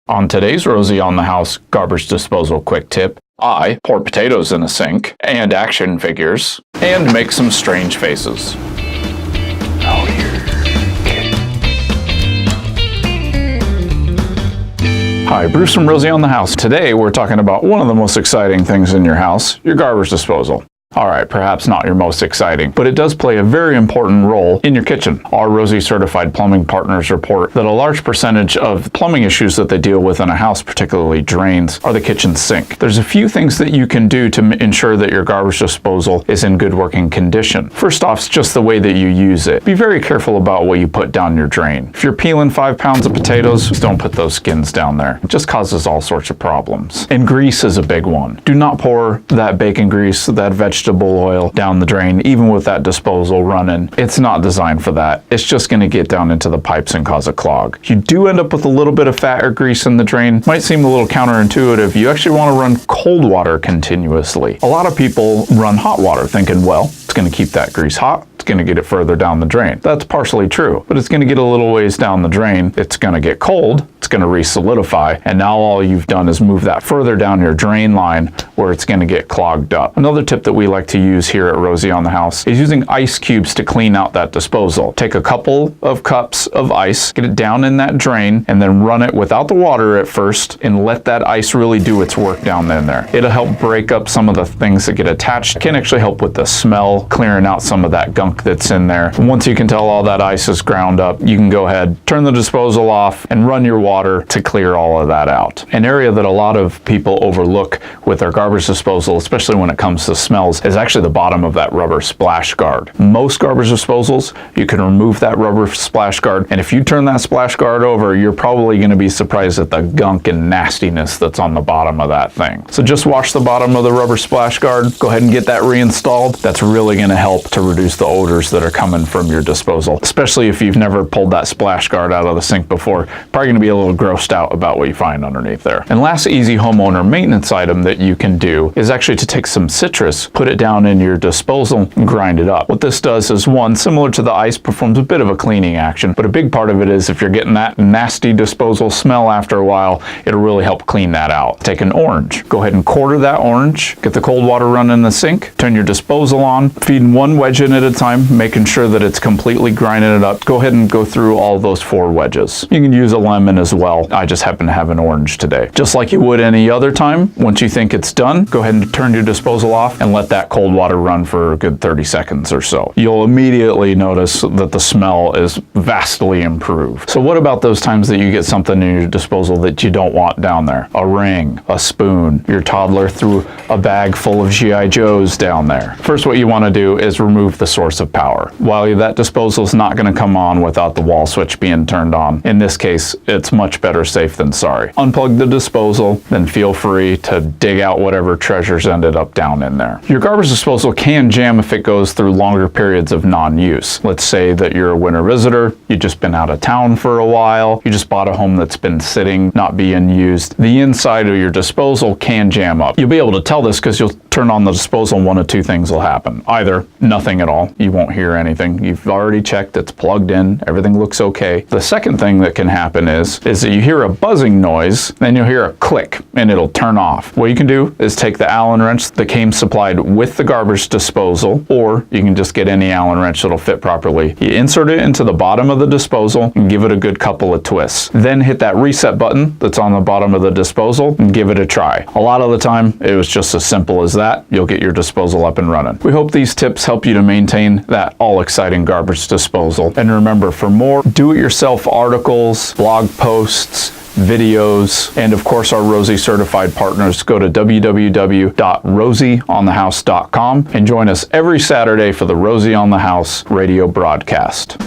On today's Rosie on the House garbage disposal quick tip, I pour potatoes in a sink, and action figures, and make some strange faces. Oh, Hi, Bruce from Rosie on the House. Today we're talking about one of the most exciting things in your house, your garbage disposal. Alright, perhaps not your most exciting, but it does play a very important role in your kitchen. Our Rosie Certified Plumbing Partners report that a large percentage of plumbing issues that they deal with in a house, particularly drains, are the kitchen sink. There's a few things that you can do to ensure that your garbage disposal is in good working condition. First off, it's just the way that you use it. Be very careful about what you put down your drain. If you're peeling 5 pounds of potatoes, don't put those skins down there. It just causes all sorts of problems. And grease is a big one. Do not pour that bacon grease, that vegetable oil down the drain, even with that disposal running. It's not designed for that. It's just going to get down into the pipes and cause a clog. You do end up with a little bit of fat or grease in the drain. Might seem a little counterintuitive. You actually want to run cold water continuously. A lot of people run hot water thinking, well, it's going to keep that grease hot. It's going to get it further down the drain. That's partially true, but it's going to get a little ways down the drain. It's going to get cold. It's going to re-solidify, and now all you've done is move that further down your drain line where it's going to get clogged up. Another tip that we like to use here at Rosie on the House is using ice cubes to clean out that disposal. Take a couple of cups of ice, get it down in that drain, and then run it without the water at first and let that ice really do its work down in there. It'll help break up some of the things that get attached. It can actually help with the smell, clearing out some of that gunk that's in there. And once you can tell all that ice is ground up, you can go ahead, turn the disposal off, and run your water to clear all of that out. An area that a lot of people overlook with their garbage disposal, especially when it comes to smells, is actually the bottom of that rubber splash guard. Most garbage disposals, you can remove that rubber splash guard, and if you turn that splash guard over, you're probably going to be surprised at the gunk and nastiness that's on the bottom of that thing. So just wash the bottom of the rubber splash guard, go ahead and get that reinstalled. That's really going to help to reduce the odors that are coming from your disposal, especially if you've never pulled that splash guard out of the sink before. Probably going to be a little grossed out about what you find underneath there. And last easy homeowner maintenance item that you can do is actually to take some citrus, put it down in your disposal, and grind it up. What this does is, one, similar to the ice, performs a bit of a cleaning action, but a big part of it is if you're getting that nasty disposal smell after a while, it'll really help clean that out. Take an orange, go ahead and quarter that orange, get the cold water running in the sink, turn your disposal on, feed one wedge in at a time, making sure that it's completely grinding it up. Go ahead and go through all those 4 wedges. You can use a lemon as well. I just happen to have an orange today. Just like you would any other time, once you think it's done, go ahead and turn your disposal off and let that cold water run for a good 30 seconds or so. You'll immediately notice that the smell is vastly improved. So what about those times that you get something in your disposal that you don't want down there? A ring, a spoon, your toddler threw a bag full of G.I. Joes down there. First, what you want to do is remove the source of power. While that disposal is not going to come on without the wall switch being turned on, in this case, it's much better safe than sorry. Unplug the disposal, then feel free to dig out whatever treasures ended up down in there. Your garbage disposal can jam if it goes through longer periods of non-use. Let's say that you're a winter visitor, you've just been out of town for a while, you just bought a home that's been sitting, not being used. The inside of your disposal can jam up. You'll be able to tell this because you'll turn on the disposal and one of 2 things will happen. Either nothing at all, you won't hear anything. You've already checked, it's plugged in, everything looks okay. The second thing that can happen is that you hear a buzzing noise, then you'll hear a click and it'll turn off. What you can do is take the Allen wrench that came supplied with the garbage disposal, or you can just get any Allen wrench that'll fit properly. You insert it into the bottom of the disposal and give it a good couple of twists. Then hit that reset button that's on the bottom of the disposal and give it a try. A lot of the time, it was just as simple as that. You'll get your disposal up and running. We hope these tips help you to maintain that all-exciting garbage disposal. And remember, for more do-it-yourself articles, blog posts, videos, and of course our Rosie certified partners, go to www.rosieonthehouse.com and join us every Saturday for the Rosie on the House radio broadcast.